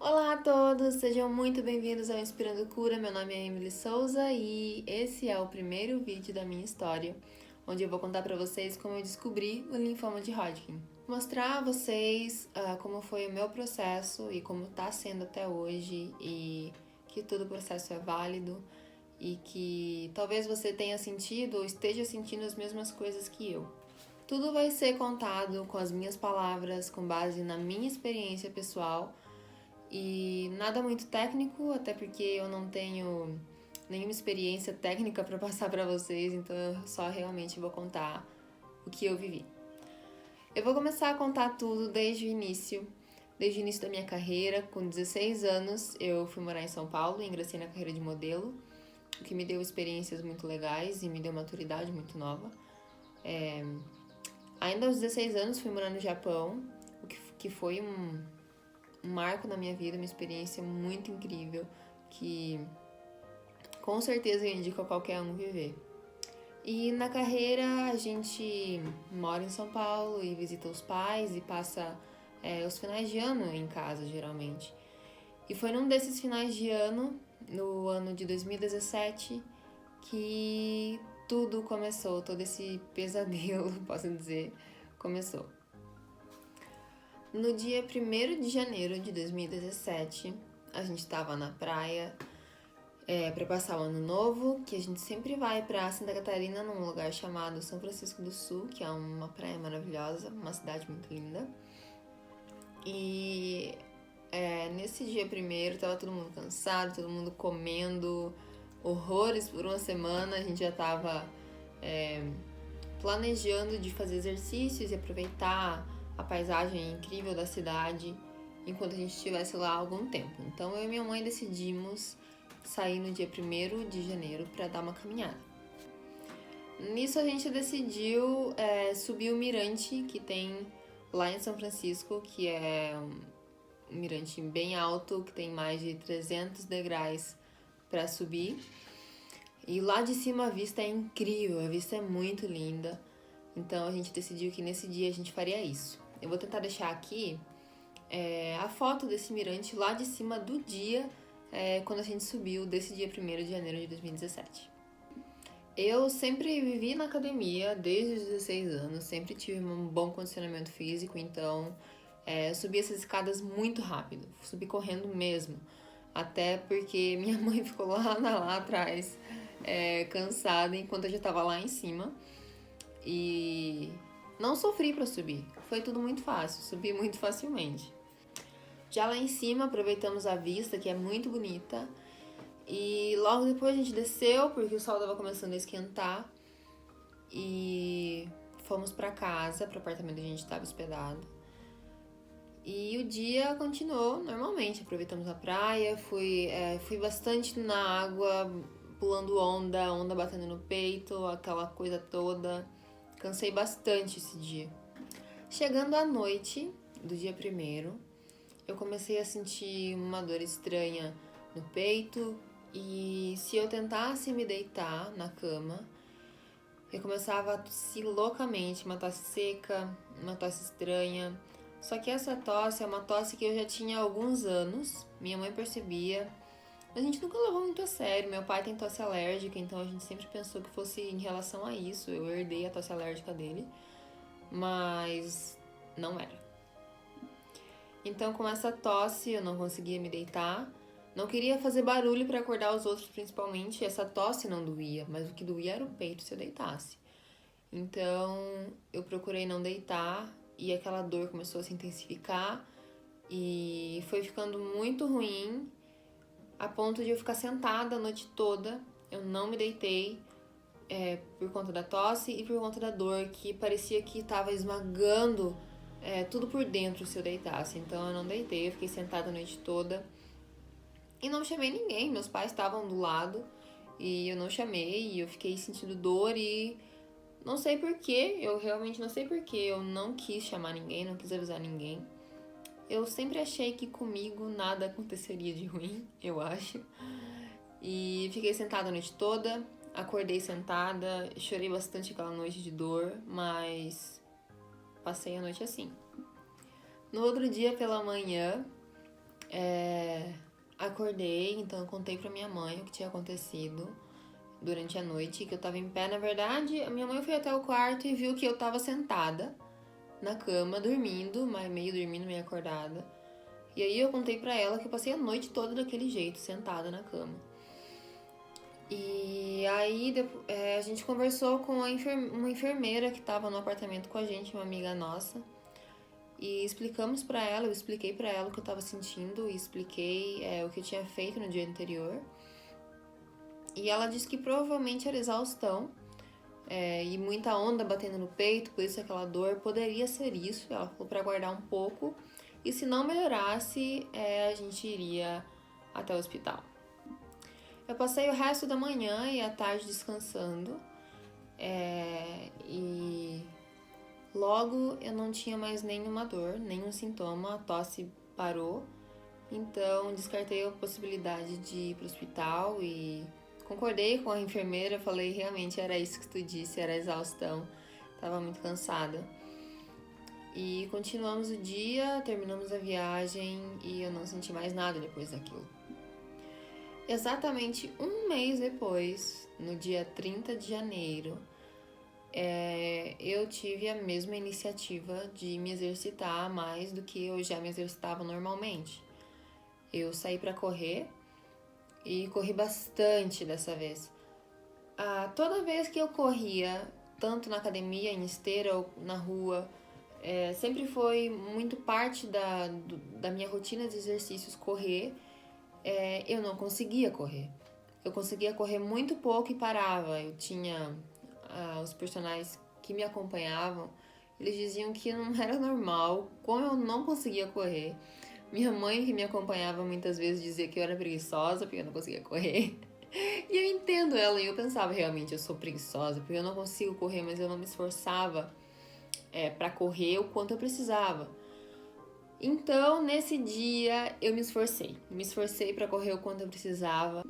Olá a todos, sejam muito bem-vindos ao Inspirando Cura. Meu nome é Emily Souza e esse é o primeiro vídeo da minha história, onde eu vou contar para vocês como eu descobri o linfoma de Hodgkin. Mostrar a vocês como foi o meu processo e como está sendo até hoje e que todo o processo é válido e que talvez você tenha sentido ou esteja sentindo as mesmas coisas que eu. Tudo vai ser contado com as minhas palavras, com base na minha experiência pessoal e nada muito técnico, até porque eu não tenho nenhuma experiência técnica para passar para vocês, então eu só realmente vou contar o que eu vivi. Eu vou começar a contar tudo desde o início da minha carreira. Com 16 anos, eu fui morar em São Paulo e ingressei na carreira de modelo, o que me deu experiências muito legais e me deu maturidade muito nova. Ainda aos 16 anos, fui morar no Japão, o que foi um marco na minha vida, uma experiência muito incrível, que com certeza eu indico a qualquer um viver. E na carreira a gente mora em São Paulo e visita os pais e passa os finais de ano em casa, geralmente. E foi num desses finais de ano, no ano de 2017, que tudo começou, todo esse pesadelo, posso dizer, começou. No dia 1º de janeiro de 2017, a gente estava na praia para passar o ano novo, que a gente sempre vai para Santa Catarina, num lugar chamado São Francisco do Sul, que é uma praia maravilhosa, uma cidade muito linda. E nesse dia 1º tava todo mundo cansado, todo mundo comendo horrores por uma semana. A gente já tava planejando de fazer exercícios e aproveitar a paisagem incrível da cidade enquanto a gente estivesse lá há algum tempo. Então eu e minha mãe decidimos sair no dia 1º de janeiro para dar uma caminhada. Nisso a gente decidiu subir o mirante que tem lá em São Francisco, que é um mirante bem alto, que tem mais de 300 degraus para subir. E lá de cima a vista é incrível, a vista é muito linda. Então a gente decidiu que nesse dia a gente faria isso. Eu vou tentar deixar aqui a foto desse mirante lá de cima do dia quando a gente subiu, desse dia 1º de janeiro de 2017. Eu sempre vivi na academia desde os 16 anos, sempre tive um bom condicionamento físico, então eu subi essas escadas muito rápido, subi correndo mesmo. Até porque minha mãe ficou lá atrás, cansada, enquanto eu já estava lá em cima. E não sofri para subir, foi tudo muito fácil, subi muito facilmente. Já lá em cima aproveitamos a vista, que é muito bonita, e logo depois a gente desceu, porque o sol estava começando a esquentar, e fomos para casa, para o apartamento que a gente estava hospedado. E o dia continuou normalmente, aproveitamos a praia, fui bastante na água, pulando onda batendo no peito, aquela coisa toda. Cansei bastante esse dia. Chegando à noite do dia 1º, eu comecei a sentir uma dor estranha no peito e se eu tentasse me deitar na cama, eu começava a tossir loucamente, uma tosse seca, uma tosse estranha. Só que essa tosse é uma tosse que eu já tinha há alguns anos, minha mãe percebia, mas a gente nunca levou muito a sério. Meu pai tem tosse alérgica, então a gente sempre pensou que fosse em relação a isso. Eu herdei a tosse alérgica dele, mas não era. Então, com essa tosse, eu não conseguia me deitar. Não queria fazer barulho para acordar os outros, principalmente. Essa tosse não doía, mas o que doía era o peito se eu deitasse. Então, eu procurei não deitar e aquela dor começou a se intensificar e foi ficando muito ruim, a ponto de eu ficar sentada a noite toda. Eu não me deitei por conta da tosse e por conta da dor, que parecia que estava esmagando tudo por dentro se eu deitasse. Então eu não deitei, eu fiquei sentada a noite toda e não chamei ninguém. Meus pais estavam do lado e eu não chamei, e eu fiquei sentindo dor e não sei porquê, eu realmente não sei porquê, eu não quis chamar ninguém, não quis avisar ninguém. Eu sempre achei que comigo nada aconteceria de ruim, eu acho. E fiquei sentada a noite toda, acordei sentada, chorei bastante aquela noite de dor, mas passei a noite assim. No outro dia pela manhã, Acordei, então eu contei pra minha mãe o que tinha acontecido durante a noite, que eu tava em pé. Na verdade, a minha mãe foi até o quarto e viu que eu tava sentada na cama, dormindo, meio dormindo, meio acordada. E aí eu contei pra ela que eu passei a noite toda daquele jeito, sentada na cama. E aí a gente conversou com uma enfermeira que tava no apartamento com a gente, uma amiga nossa. E explicamos pra ela, eu expliquei pra ela o que eu tava sentindo, e expliquei o que eu tinha feito no dia anterior. E ela disse que provavelmente era exaustão e muita onda batendo no peito, por isso aquela dor poderia ser isso. Ela falou pra aguardar um pouco e se não melhorasse, a gente iria até o hospital. Eu passei o resto da manhã e a tarde descansando e logo eu não tinha mais nenhuma dor, nenhum sintoma, a tosse parou. Então descartei a possibilidade de ir pro hospital e concordei com a enfermeira, falei realmente era isso que tu disse, era exaustão, tava muito cansada. E continuamos o dia, terminamos a viagem e eu não senti mais nada depois daquilo. Exatamente um mês depois, no dia 30 de janeiro, eu tive a mesma iniciativa de me exercitar mais do que eu já me exercitava normalmente. Eu saí para correr e corri bastante dessa vez. Toda vez que eu corria, tanto na academia, em esteira ou na rua, sempre foi muito parte da minha rotina de exercícios correr. Eu não conseguia correr. Eu conseguia correr muito pouco e parava. Eu tinha os personagens que me acompanhavam, eles diziam que não era normal, como eu não conseguia correr. Minha mãe, que me acompanhava muitas vezes, dizia que eu era preguiçosa porque eu não conseguia correr. E eu entendo ela, e eu pensava, realmente, eu sou preguiçosa porque eu não consigo correr, mas eu não me esforçava pra correr o quanto eu precisava. Então, nesse dia, eu me esforcei pra correr o quanto eu precisava.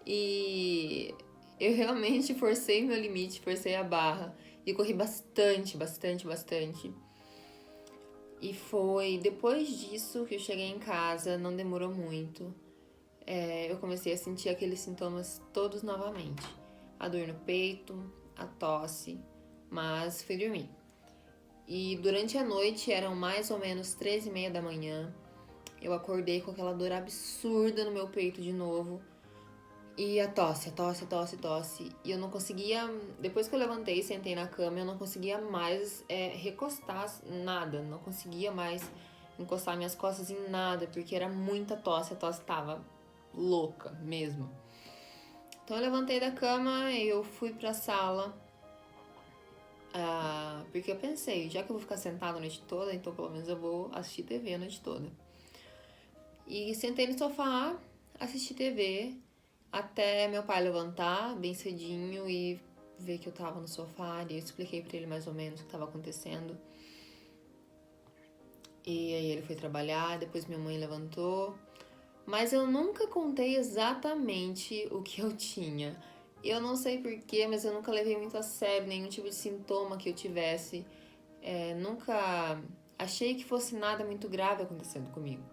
E eu realmente forcei meu limite, forcei a barra e corri bastante. E foi depois disso que eu cheguei em casa, não demorou muito. Eu comecei a sentir aqueles sintomas todos novamente. A dor no peito, a tosse, mas fui dormir. E durante a noite, eram mais ou menos 13h30 da manhã, eu acordei com aquela dor absurda no meu peito de novo. E a tosse. E eu não conseguia, depois que eu levantei e sentei na cama, eu não conseguia mais recostar nada. Não conseguia mais encostar minhas costas em nada, porque era muita tosse. A tosse tava louca mesmo. Então eu levantei da cama e eu fui pra sala. Porque eu pensei, já que eu vou ficar sentada a noite toda, então pelo menos eu vou assistir TV a noite toda. E sentei no sofá, assisti TV, até meu pai levantar bem cedinho e ver que eu tava no sofá. E eu expliquei pra ele mais ou menos o que tava acontecendo. E aí ele foi trabalhar, depois minha mãe levantou. Mas eu nunca contei exatamente o que eu tinha. Eu não sei porquê, mas eu nunca levei muito a sério nenhum tipo de sintoma que eu tivesse. Nunca achei que fosse nada muito grave acontecendo comigo.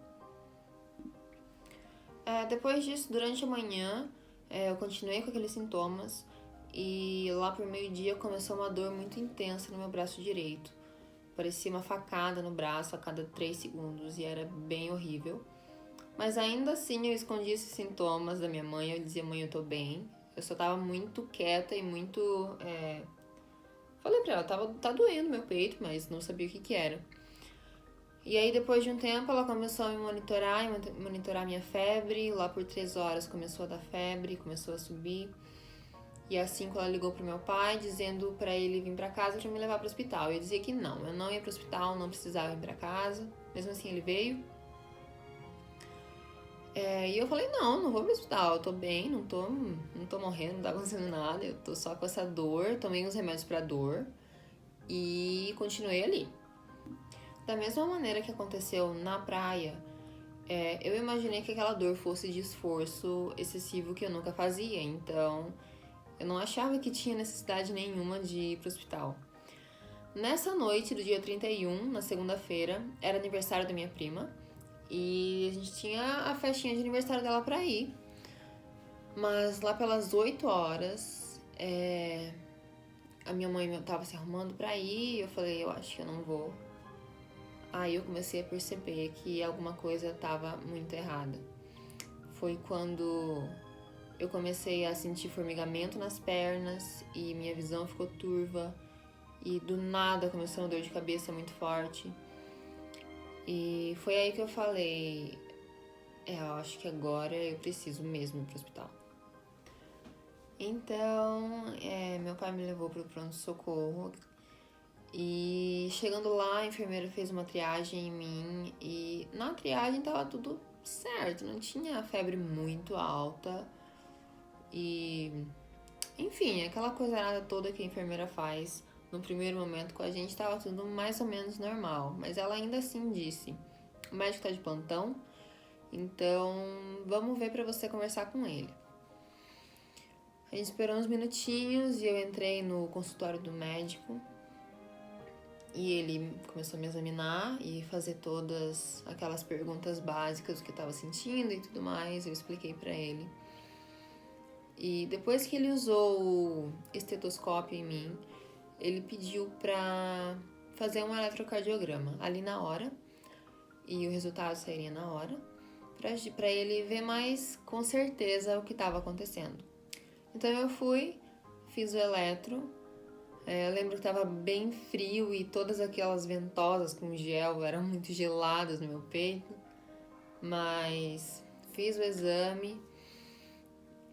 Depois disso, durante a manhã, eu continuei com aqueles sintomas e lá por meio-dia começou uma dor muito intensa no meu braço direito. Parecia uma facada no braço a cada 3 segundos e era bem horrível. Mas ainda assim eu escondia esses sintomas da minha mãe, eu dizia, mãe, eu tô bem. Eu só tava muito quieta e muito... Falei pra ela, tá doendo meu peito, mas não sabia o que era. E aí, depois de um tempo, ela começou a me monitorar minha febre. Lá por 3 horas começou a dar febre, começou a subir. E às 5 ela ligou pro meu pai, dizendo pra ele vir pra casa pra me levar pro hospital. Eu dizia que não, eu não ia pro hospital, não precisava ir pra casa. Mesmo assim, ele veio. E eu falei, não vou pro hospital, eu tô bem, não tô morrendo, não tá acontecendo nada. Eu tô só com essa dor, tomei uns remédios pra dor e continuei ali. Da mesma maneira que aconteceu na praia, eu imaginei que aquela dor fosse de esforço excessivo que eu nunca fazia, então eu não achava que tinha necessidade nenhuma de ir pro hospital. Nessa noite do dia 31, na segunda-feira, era aniversário da minha prima, E a gente tinha a festinha de aniversário dela pra ir. Mas lá pelas 8 horas, a minha mãe tava se arrumando pra ir. Eu falei, eu acho que eu não vou. Aí eu comecei a perceber que alguma coisa tava muito errada. Foi quando eu comecei a sentir formigamento nas pernas e minha visão ficou turva. E do nada começou uma dor de cabeça muito forte. E foi aí que eu falei, eu acho que agora eu preciso mesmo ir pro hospital. Então, meu pai me levou pro pronto-socorro. E chegando lá, a enfermeira fez uma triagem em mim. E na triagem tava tudo certo, não tinha febre muito alta. E, enfim, aquela coisa nada toda que a enfermeira faz no primeiro momento com a gente tava tudo mais ou menos normal. Mas ela ainda assim disse, o médico tá de plantão, então vamos ver pra você conversar com ele. A gente esperou uns minutinhos e eu entrei no consultório do médico. E ele começou a me examinar e fazer todas aquelas perguntas básicas do que eu tava sentindo e tudo mais. Eu expliquei pra ele. E depois que ele usou o estetoscópio em mim, ele pediu pra fazer um eletrocardiograma ali na hora. E o resultado sairia na hora. Pra ele ver mais com certeza o que tava acontecendo. Então eu fui, fiz o eletro. Eu lembro que tava bem frio e todas aquelas ventosas com gel eram muito geladas no meu peito. Mas fiz o exame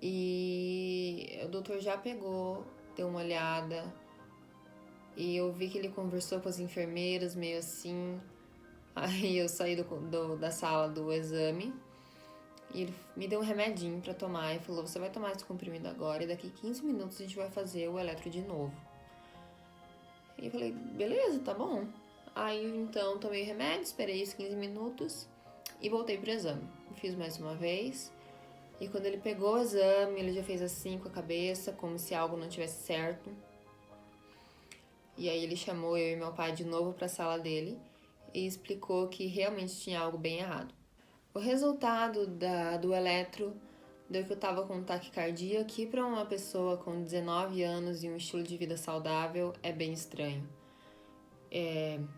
e o doutor já pegou, deu uma olhada. E eu vi que ele conversou com as enfermeiras meio assim. Aí eu saí da sala do exame. E ele me deu um remedinho pra tomar e falou, você vai tomar esse comprimido agora e daqui 15 minutos a gente vai fazer o eletro de novo. E eu falei, beleza, tá bom. Aí então tomei o remédio, esperei os 15 minutos e voltei pro exame. Fiz mais uma vez. E quando ele pegou o exame, ele já fez assim com a cabeça, como se algo não tivesse certo. E aí ele chamou eu e meu pai de novo pra sala dele e explicou que realmente tinha algo bem errado. O resultado do eletro deu que eu tava com taquicardia, que para uma pessoa com 19 anos e um estilo de vida saudável é bem estranho.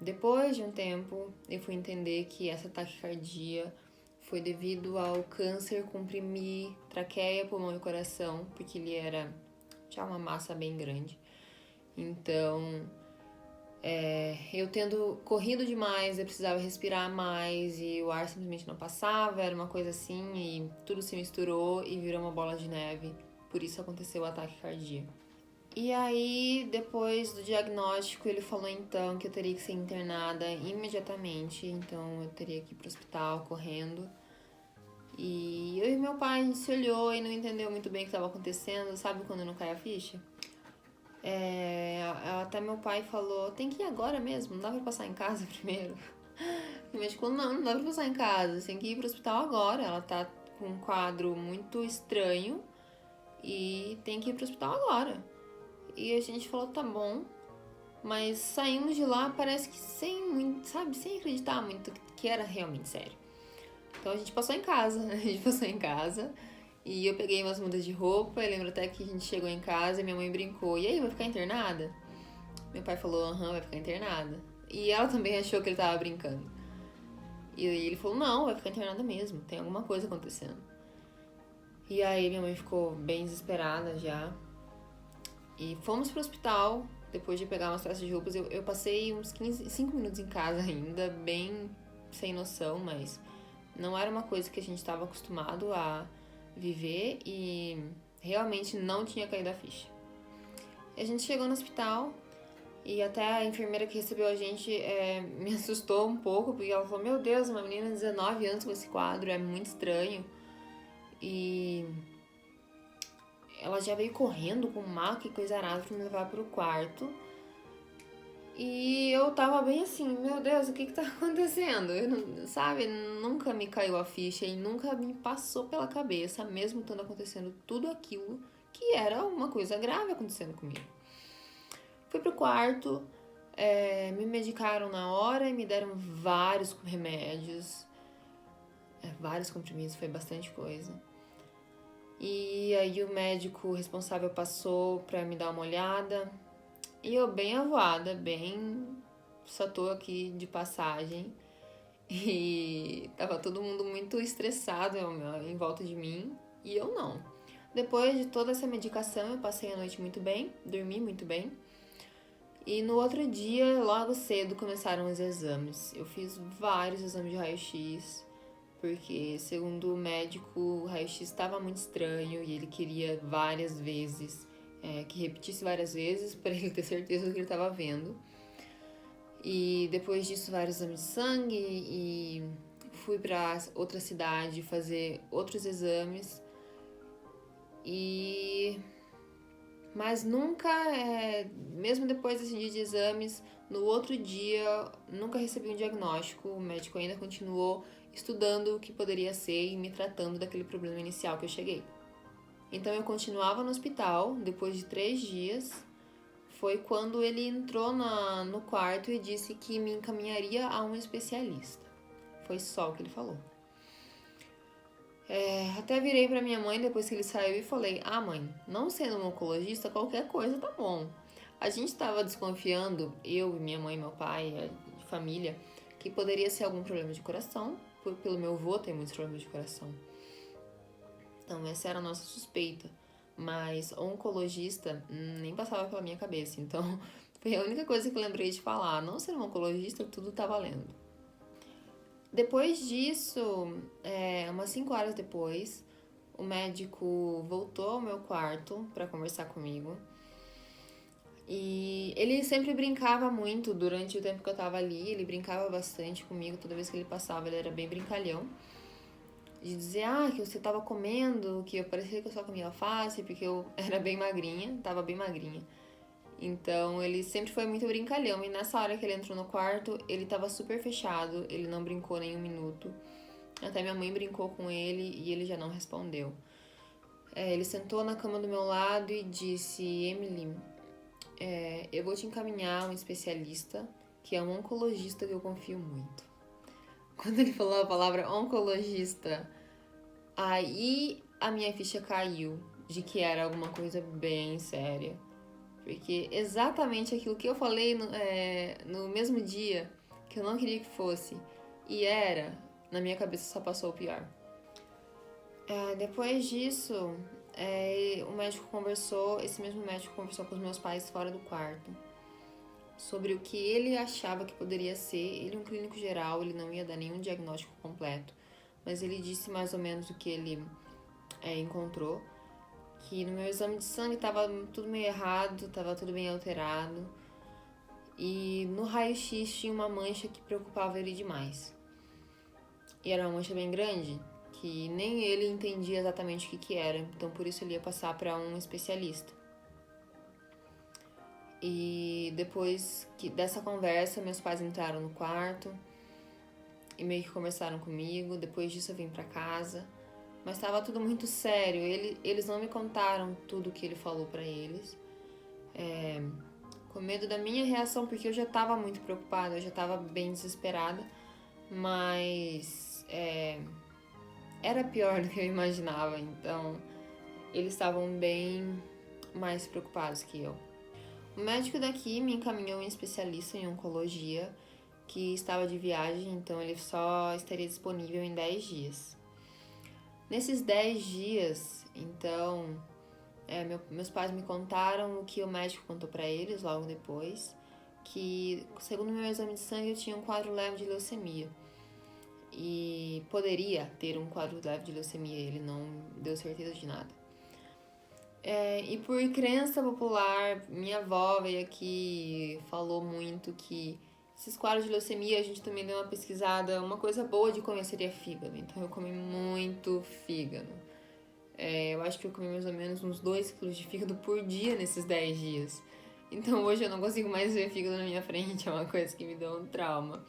Depois de um tempo, eu fui entender que essa taquicardia foi devido ao câncer comprimir traqueia, pulmão e coração, porque ele era já uma massa bem grande. Então, eu tendo corrido demais, eu precisava respirar mais e o ar simplesmente não passava, era uma coisa assim e tudo se misturou e virou uma bola de neve. Por isso aconteceu o ataque cardíaco. E aí, depois do diagnóstico, ele falou então que eu teria que ser internada imediatamente, então eu teria que ir pro hospital correndo. E eu e meu pai, a gente se olhou e não entendeu muito bem o que estava acontecendo, sabe quando não cai a ficha? Até meu pai falou, tem que ir agora mesmo, não dá pra passar em casa primeiro. O médico falou, não dá pra passar em casa, você tem que ir pro hospital agora. Ela tá com um quadro muito estranho e tem que ir pro hospital agora. E a gente falou, tá bom, mas saímos de lá parece que sem acreditar muito que era realmente sério. Então a gente passou em casa, e eu peguei umas mudas de roupa. Eu lembro até que a gente chegou em casa e minha mãe brincou, e aí, vai ficar internada? Meu pai falou, vai ficar internada. E ela também achou que ele tava brincando. E ele falou, não, vai ficar internada mesmo, tem alguma coisa acontecendo. E aí minha mãe ficou bem desesperada já. E fomos pro hospital, depois de pegar umas peças de roupas. Eu passei uns 5 minutos em casa ainda, bem sem noção, mas não era uma coisa que a gente estava acostumado a viver e realmente não tinha caído a ficha. A gente chegou no hospital e até a enfermeira que recebeu a gente me assustou um pouco, porque ela falou, meu Deus, uma menina de 19 anos com esse quadro, é muito estranho. E ela já veio correndo com maca e coisa arada pra me levar pro quarto. E eu tava bem assim, meu Deus, o que tá acontecendo? Nunca me caiu a ficha e nunca me passou pela cabeça, mesmo estando acontecendo tudo aquilo, que era uma coisa grave acontecendo comigo. Fui pro quarto, me medicaram na hora e me deram vários remédios. vários comprimidos, foi bastante coisa. E aí o médico responsável passou pra me dar uma olhada. E eu bem avoada, só tô aqui de passagem. E tava todo mundo muito estressado em volta de mim. E eu não. Depois de toda essa medicação, eu passei a noite muito bem, dormi muito bem. E no outro dia, logo cedo, começaram os exames. Eu fiz vários exames de raio-x, porque, segundo o médico, o raio-x estava muito estranho e ele queria várias vezes, que repetisse várias vezes para ele ter certeza do que ele estava vendo. E depois disso, vários exames de sangue e fui para outra cidade fazer outros exames. Mas nunca, mesmo depois desse dia de exames, no outro dia, nunca recebi um diagnóstico. O médico ainda continuou estudando o que poderia ser e me tratando daquele problema inicial que eu cheguei. Então eu continuava no hospital, depois de 3 dias, foi quando ele entrou no quarto e disse que me encaminharia a um especialista. Foi só o que ele falou. Até virei pra minha mãe depois que ele saiu e falei: ah, mãe, não sendo um oncologista, qualquer coisa tá bom. A gente tava desconfiando, eu, minha mãe, meu pai, a família, que poderia ser algum problema de coração, pelo meu avô ter muitos problemas de coração. Então essa era a nossa suspeita. Mas oncologista nem passava pela minha cabeça. Então foi a única coisa que eu lembrei de falar. Não ser um oncologista, tudo tá valendo. Depois disso, umas 5 horas depois, o médico voltou ao meu quarto para conversar comigo. E ele sempre brincava muito durante o tempo que eu tava ali. Ele brincava bastante comigo. Toda vez que ele passava, ele era bem brincalhão. De dizer, que você tava comendo, que eu parecia que eu só comia alface, porque eu era bem magrinha, tava bem magrinha. Então, ele sempre foi muito brincalhão. E nessa hora que ele entrou no quarto, ele tava super fechado. Ele não brincou nem um minuto. Até minha mãe brincou com ele e ele já não respondeu. Ele sentou na cama do meu lado e disse: Emily, eu vou te encaminhar a um especialista, que é um oncologista que eu confio muito. Quando ele falou a palavra oncologista, aí a minha ficha caiu de que era alguma coisa bem séria. Porque exatamente aquilo que eu falei no mesmo dia, que eu não queria que fosse, e era, na minha cabeça só passou o pior. Depois disso, esse mesmo médico conversou com os meus pais fora do quarto, sobre o que ele achava que poderia ser. Ele é um clínico geral, ele não ia dar nenhum diagnóstico completo, mas ele disse mais ou menos o que ele encontrou. Que no meu exame de sangue tava tudo meio errado, tava tudo bem alterado. E no raio-x tinha uma mancha que preocupava ele demais. E era uma mancha bem grande, que nem ele entendia exatamente o que era. Então por isso ele ia passar para um especialista. E depois dessa conversa, meus pais entraram no quarto e meio que conversaram comigo. Depois disso eu vim para casa. Mas estava tudo muito sério. Eles não me contaram tudo o que ele falou pra eles. Com medo da minha reação, porque eu já estava muito preocupada, eu já estava bem desesperada. Mas era pior do que eu imaginava. Então, eles estavam bem mais preocupados que eu. O médico daqui me encaminhou um especialista em oncologia que estava de viagem, então ele só estaria disponível em 10 dias. Nesses 10 dias, então, meus pais me contaram o que o médico contou pra eles logo depois, que, segundo o meu exame de sangue, eu tinha um quadro leve de leucemia. E poderia ter um quadro leve de leucemia, ele não deu certeza de nada. E por crença popular, minha avó veio aqui, falou muito que esses quadros de leucemia, a gente também deu uma pesquisada, uma coisa boa de comer seria fígado. Então eu comi muito fígado. Eu acho que eu comi mais ou menos uns 2 quilos de fígado por dia nesses 10 dias. Então hoje eu não consigo mais ver fígado na minha frente, é uma coisa que me deu um trauma.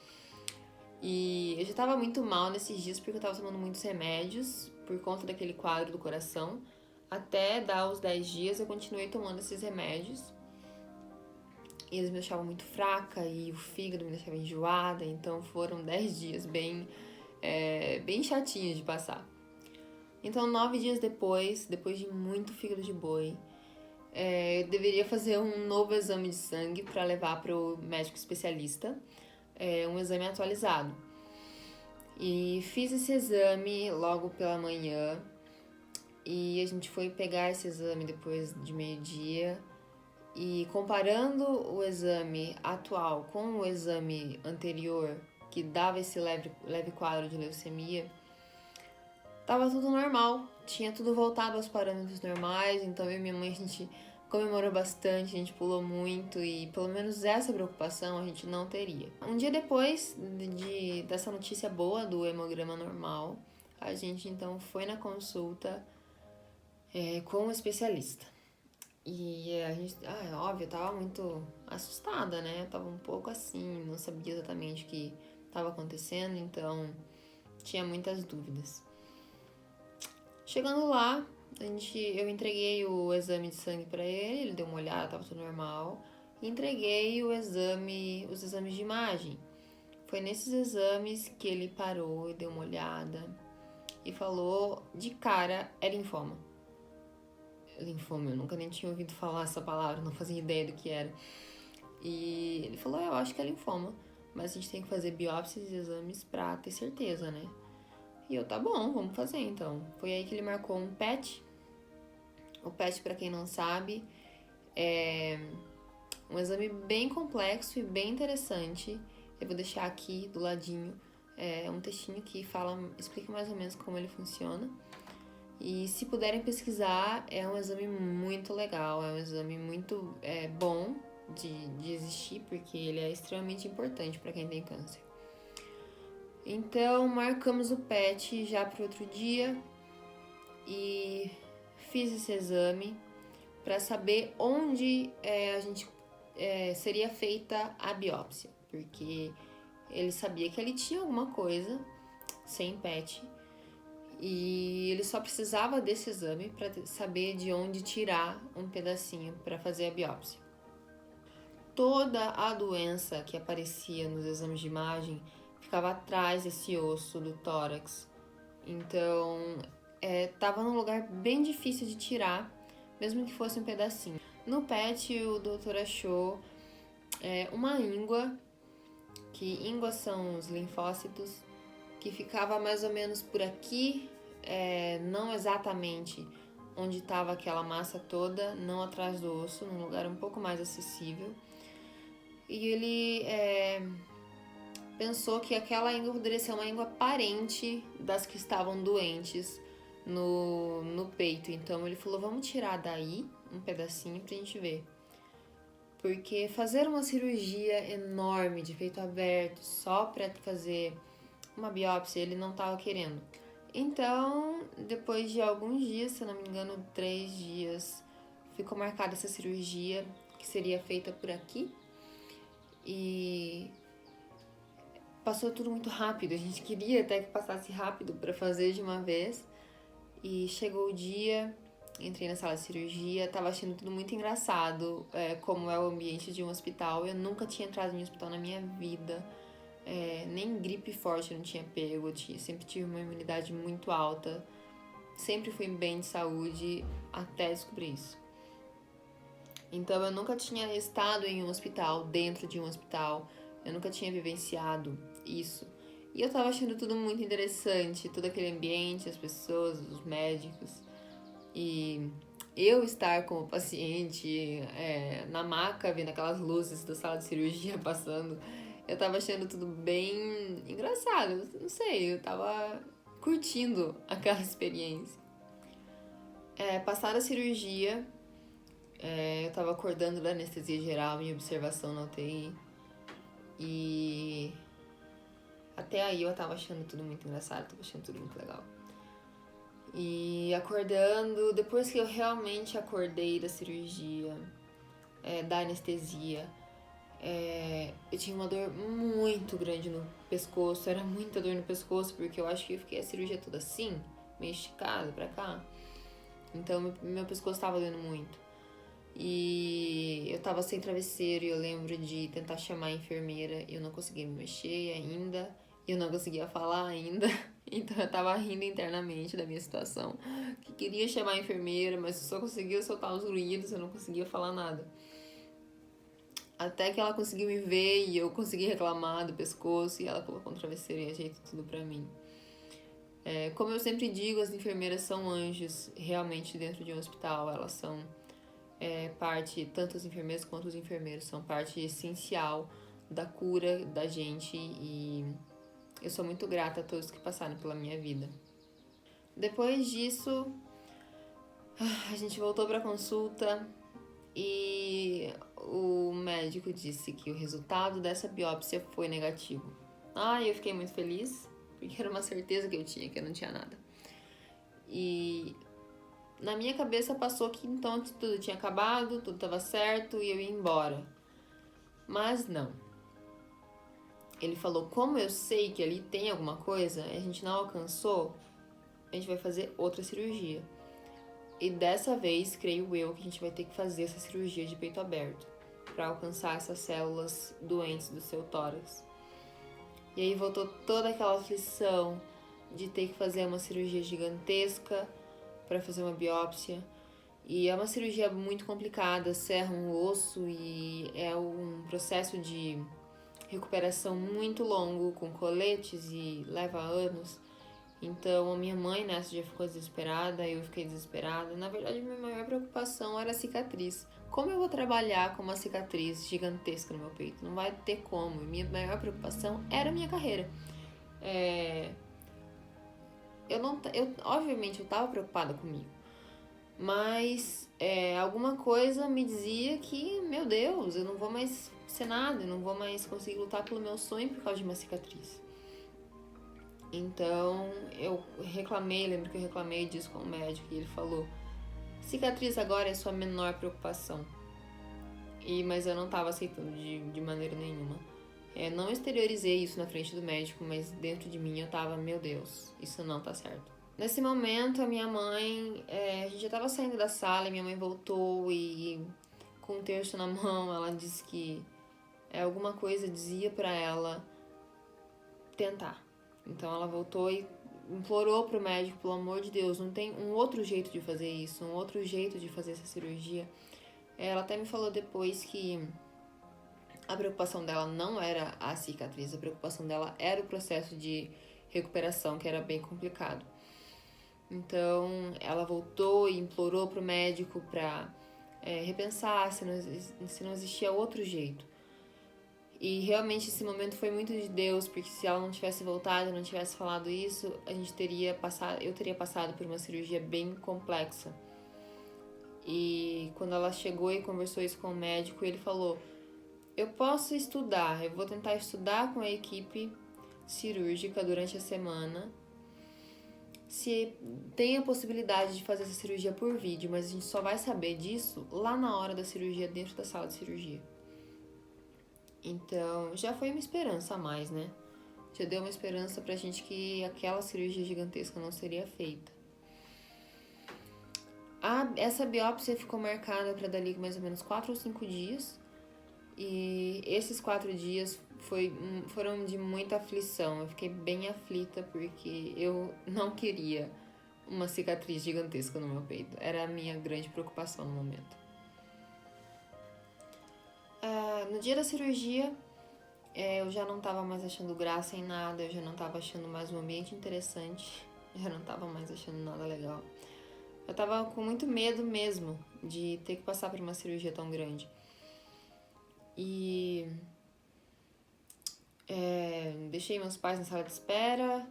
E eu já tava muito mal nesses dias porque eu tava tomando muitos remédios por conta daquele quadro do coração. Até dar os 10 dias eu continuei tomando esses remédios. E eles me deixavam muito fraca e o fígado me deixava enjoada. Então foram 10 dias bem bem chatinho de passar. Então, 9 dias depois de muito fígado de boi, eu deveria fazer um novo exame de sangue para levar para o médico especialista, um exame atualizado. E fiz esse exame logo pela manhã e a gente foi pegar esse exame depois de meio-dia. E comparando o exame atual com o exame anterior, que dava esse leve quadro de leucemia, tava tudo normal, tinha tudo voltado aos parâmetros normais. Então eu e minha mãe, a gente comemorou bastante, a gente pulou muito e pelo menos essa preocupação a gente não teria. Um dia depois dessa notícia boa do hemograma normal, a gente então foi na consulta com o especialista. E a gente, óbvio, eu tava muito assustada, né? Eu tava um pouco assim, não sabia exatamente o que estava acontecendo, então tinha muitas dúvidas. Chegando lá, eu entreguei o exame de sangue para ele deu uma olhada, tava tudo normal. E entreguei os exames de imagem. Foi nesses exames que ele parou e deu uma olhada e falou de cara, é linfoma. Linfoma, eu nunca nem tinha ouvido falar essa palavra, não fazia ideia do que era. E ele falou, eu acho que é linfoma, mas a gente tem que fazer biópsias e exames pra ter certeza, né? E eu, tá bom, vamos fazer então. Foi aí que ele marcou um PET. O PET, pra quem não sabe, é um exame bem complexo e bem interessante. Eu vou deixar aqui do ladinho um textinho que explica mais ou menos como ele funciona. E se puderem pesquisar, é um exame muito legal, é um exame muito bom de existir, porque ele é extremamente importante para quem tem câncer. Então, marcamos o PET já para outro dia e fiz esse exame para saber onde a gente seria feita a biópsia, porque ele sabia que ele tinha alguma coisa sem PET, e ele só precisava desse exame para saber de onde tirar um pedacinho para fazer a biópsia. Toda a doença que aparecia nos exames de imagem ficava atrás desse osso do tórax. Então, estava num lugar bem difícil de tirar, mesmo que fosse um pedacinho. No PET, o doutor achou uma íngua, que ínguas são os linfócitos, que ficava mais ou menos por aqui, não exatamente onde estava aquela massa toda, não atrás do osso, num lugar um pouco mais acessível. E ele pensou que aquela íngua poderia ser uma íngua parente das que estavam doentes no peito. Então ele falou, vamos tirar daí um pedacinho pra gente ver. Porque fazer uma cirurgia enorme de peito aberto só pra fazer uma biópsia, ele não estava querendo. Então, depois de alguns dias, se eu não me engano, 3 dias, ficou marcada essa cirurgia, que seria feita por aqui. E passou tudo muito rápido. A gente queria até que passasse rápido para fazer de uma vez. E chegou o dia, entrei na sala de cirurgia, tava achando tudo muito engraçado, como é o ambiente de um hospital. Eu nunca tinha entrado em um hospital na minha vida. Nem gripe forte eu não tinha pego, sempre tive uma imunidade muito alta, sempre fui bem de saúde até descobrir isso. Então eu nunca tinha estado em um hospital, dentro de um hospital, eu nunca tinha vivenciado isso. E eu tava achando tudo muito interessante, todo aquele ambiente, as pessoas, os médicos. E eu estar como paciente na maca, vendo aquelas luzes da sala de cirurgia passando, eu tava achando tudo bem engraçado, não sei, eu tava curtindo aquela experiência. Passada a cirurgia, eu tava acordando da anestesia geral em observação na UTI. E até aí eu tava achando tudo muito engraçado, tava achando tudo muito legal. E acordando, depois que eu realmente acordei da cirurgia, da anestesia, eu tinha uma dor muito grande no pescoço, era muita dor no pescoço, porque eu acho que eu fiquei a cirurgia toda assim, meio esticada pra cá. Então meu pescoço tava doendo muito. E eu tava sem travesseiro e eu lembro de tentar chamar a enfermeira e eu não conseguia me mexer ainda. e eu não conseguia falar ainda. Então eu tava rindo internamente da minha situação, que queria chamar a enfermeira, mas só conseguia soltar os ruídos, eu não conseguia falar nada. Até que ela conseguiu me ver e eu consegui reclamar do pescoço e ela colocou um travesseiro e ajeitou tudo pra mim. Como eu sempre digo, as enfermeiras são anjos realmente dentro de um hospital. Elas são parte, tanto as enfermeiras quanto os enfermeiros, são parte essencial da cura da gente e eu sou muito grata a todos que passaram pela minha vida. Depois disso, a gente voltou pra consulta e o médico disse que o resultado dessa biópsia foi negativo. Eu fiquei muito feliz, porque era uma certeza que eu tinha, que eu não tinha nada. E na minha cabeça passou que então tudo tinha acabado, tudo estava certo e eu ia embora. Mas não. Ele falou, como eu sei que ali tem alguma coisa, a gente não alcançou, a gente vai fazer outra cirurgia. E dessa vez, creio eu, que a gente vai ter que fazer essa cirurgia de peito aberto para alcançar essas células doentes do seu tórax. E aí voltou toda aquela aflição de ter que fazer uma cirurgia gigantesca para fazer uma biópsia. E é uma cirurgia muito complicada, serra um osso e é um processo de recuperação muito longo, com coletes e leva anos. Então a minha mãe nessa já ficou desesperada, eu fiquei desesperada. Na verdade, minha maior preocupação era a cicatriz. Como eu vou trabalhar com uma cicatriz gigantesca no meu peito? Não vai ter como. Minha maior preocupação era a minha carreira. Obviamente eu estava preocupada comigo, mas alguma coisa me dizia que, meu Deus, eu não vou mais ser nada, eu não vou mais conseguir lutar pelo meu sonho por causa de uma cicatriz. Então eu lembro que eu reclamei disso com o médico e ele falou, cicatriz agora é sua menor preocupação. Mas eu não estava aceitando de maneira nenhuma. Não exteriorizei isso na frente do médico, mas dentro de mim eu tava, meu Deus, isso não tá certo. Nesse momento, a minha mãe, a gente já tava saindo da sala e minha mãe voltou e com um terço na mão, ela disse que alguma coisa dizia pra ela tentar. Então ela voltou e implorou pro médico, pelo amor de Deus, não tem um outro jeito de fazer isso, um outro jeito de fazer essa cirurgia. Ela até me falou depois que a preocupação dela não era a cicatriz, a preocupação dela era o processo de recuperação, que era bem complicado. Então, ela voltou e implorou pro médico para repensar se não existia outro jeito. E realmente esse momento foi muito de Deus, porque se ela não tivesse voltado, não tivesse falado isso, eu teria passado por uma cirurgia bem complexa. E quando ela chegou e conversou isso com o médico, ele falou, eu posso estudar, eu vou tentar estudar com a equipe cirúrgica durante a semana, se tem a possibilidade de fazer essa cirurgia por vídeo, mas a gente só vai saber disso lá na hora da cirurgia, dentro da sala de cirurgia. Então, já foi uma esperança a mais, né? Já deu uma esperança pra gente que aquela cirurgia gigantesca não seria feita. Essa biópsia ficou marcada para dali mais ou menos 4 ou 5 dias. E esses 4 dias foram de muita aflição. Eu fiquei bem aflita porque eu não queria uma cicatriz gigantesca no meu peito. Era a minha grande preocupação no momento. No dia da cirurgia, eu já não estava mais achando graça em nada. Eu já não estava achando mais um ambiente interessante. Eu já não estava mais achando nada legal. Eu estava com muito medo mesmo de ter que passar por uma cirurgia tão grande. E deixei meus pais na sala de espera,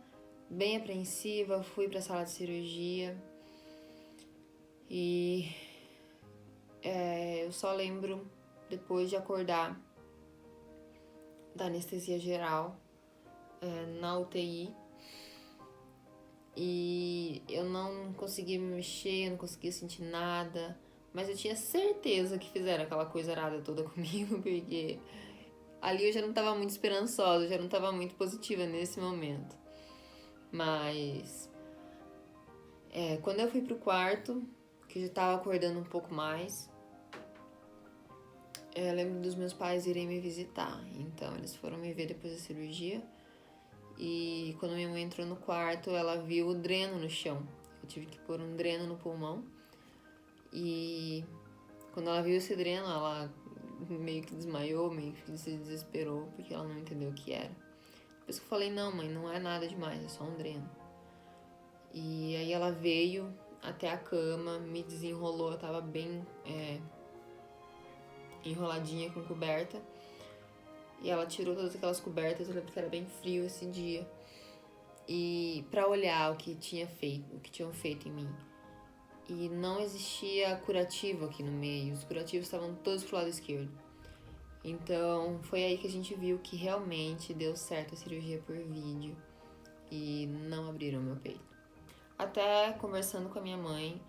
bem apreensiva, fui para a sala de cirurgia e eu só lembro depois de acordar da anestesia geral na UTI e eu não conseguia me mexer, eu não conseguia sentir nada, mas eu tinha certeza que fizeram aquela coisa errada toda comigo, porque ali eu já não estava muito esperançosa, eu já não estava muito positiva nesse momento. Mas quando eu fui pro quarto, que eu já estava acordando um pouco mais, eu lembro dos meus pais irem me visitar. Então eles foram me ver depois da cirurgia E quando minha mãe entrou no quarto, ela viu o dreno no chão. Eu tive que pôr um dreno no pulmão. E quando ela viu esse dreno, ela meio que desmaiou, meio que se desesperou, porque ela não entendeu o que era. Depois que eu falei, não, mãe, não é nada demais, é só um dreno. E aí ela veio até a cama, me desenrolou, eu tava bem enroladinha com coberta. E ela tirou todas aquelas cobertas, eu lembro que era bem frio esse dia. E pra olhar o que tinham feito em mim. E não existia curativo aqui no meio, os curativos estavam todos pro lado esquerdo. Então foi aí que a gente viu que realmente deu certo a cirurgia por vídeo e não abriram meu peito. Até conversando com a minha mãe,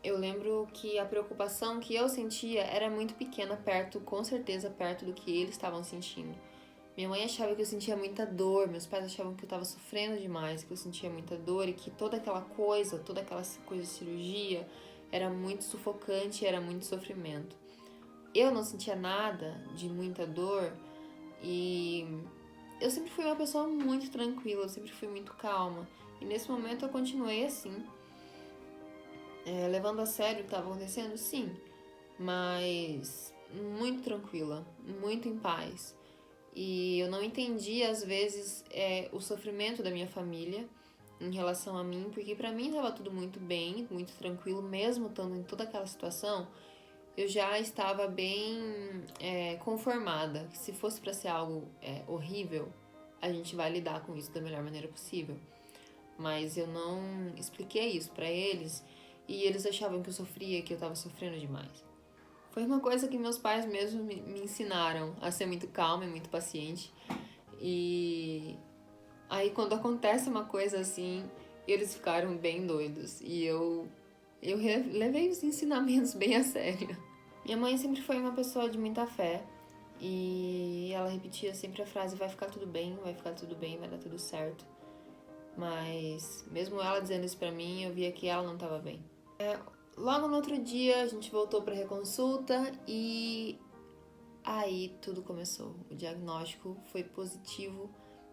eu lembro que a preocupação que eu sentia era muito pequena com certeza perto do que eles estavam sentindo. Minha mãe achava que eu sentia muita dor, meus pais achavam que eu estava sofrendo demais, que eu sentia muita dor e que toda aquela coisa de cirurgia era muito sufocante, era muito sofrimento. Eu não sentia nada de muita dor e eu sempre fui uma pessoa muito tranquila, eu sempre fui muito calma. E nesse momento eu continuei assim, levando a sério o que estava acontecendo, sim, mas muito tranquila, muito em paz. E eu não entendi, às vezes, o sofrimento da minha família em relação a mim, porque pra mim tava tudo muito bem, muito tranquilo, mesmo estando em toda aquela situação, eu já estava bem conformada. Se fosse pra ser algo horrível, a gente vai lidar com isso da melhor maneira possível. Mas eu não expliquei isso pra eles e eles achavam que eu sofria, que eu tava sofrendo demais. Foi uma coisa que meus pais mesmo me ensinaram a ser muito calma e muito paciente. E aí quando acontece uma coisa assim, eles ficaram bem doidos. E eu levei os ensinamentos bem a sério. Minha mãe sempre foi uma pessoa de muita fé. E ela repetia sempre a frase, vai ficar tudo bem, vai ficar tudo bem, vai dar tudo certo. Mas mesmo ela dizendo isso pra mim, eu via que ela não tava bem. Logo no outro dia, a gente voltou para reconsulta e aí tudo começou. O diagnóstico foi positivo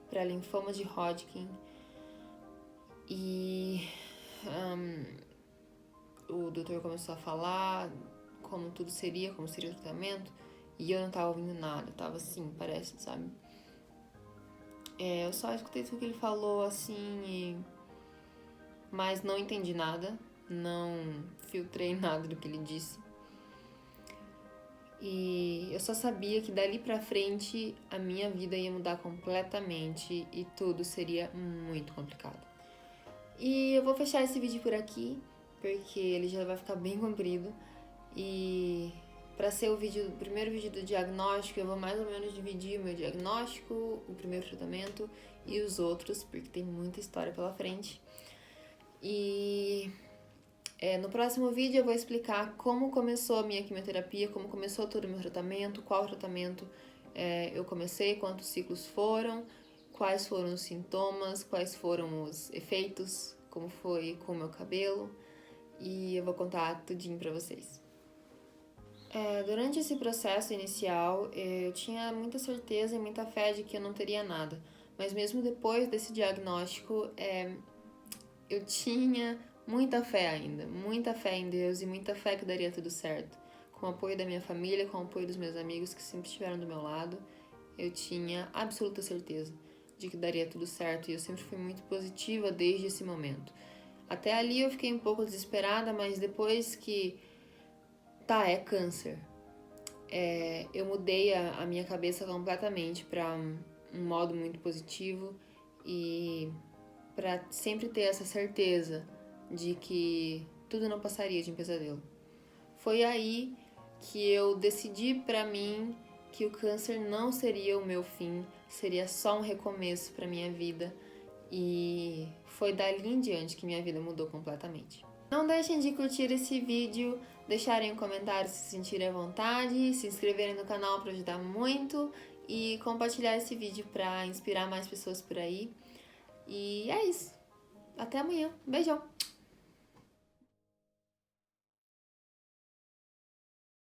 para linfoma de Hodgkin e o doutor começou a falar como tudo seria, como seria o tratamento, e eu não tava ouvindo nada, eu tava assim, parece, sabe? Eu só escutei tudo que ele falou assim, mas não entendi nada. Não filtrei nada do que ele disse. E eu só sabia que dali pra frente a minha vida ia mudar completamente e tudo seria muito complicado. E eu vou fechar esse vídeo por aqui, porque ele já vai ficar bem comprido. E pra ser o primeiro vídeo do diagnóstico, eu vou mais ou menos dividir o meu diagnóstico, o primeiro tratamento e os outros, porque tem muita história pela frente. E no próximo vídeo eu vou explicar como começou a minha quimioterapia, como começou todo o meu tratamento, qual tratamento eu comecei, quantos ciclos foram, quais foram os sintomas, quais foram os efeitos, como foi com o meu cabelo, e eu vou contar tudinho pra vocês. Durante esse processo inicial, eu tinha muita certeza e muita fé de que eu não teria nada, mas mesmo depois desse diagnóstico, eu tinha muita fé ainda, muita fé em Deus e muita fé que daria tudo certo. Com o apoio da minha família, com o apoio dos meus amigos que sempre estiveram do meu lado, eu tinha absoluta certeza de que daria tudo certo e eu sempre fui muito positiva desde esse momento. Até ali eu fiquei um pouco desesperada, mas depois que é câncer, eu mudei a minha cabeça completamente para um modo muito positivo e para sempre ter essa certeza de que tudo não passaria de um pesadelo. Foi aí que eu decidi pra mim que o câncer não seria o meu fim, seria só um recomeço pra minha vida, e foi dali em diante que minha vida mudou completamente. Não deixem de curtir esse vídeo, deixarem um comentário se sentirem à vontade, se inscreverem no canal para ajudar muito e compartilhar esse vídeo para inspirar mais pessoas por aí. E é isso. Até amanhã. Beijão!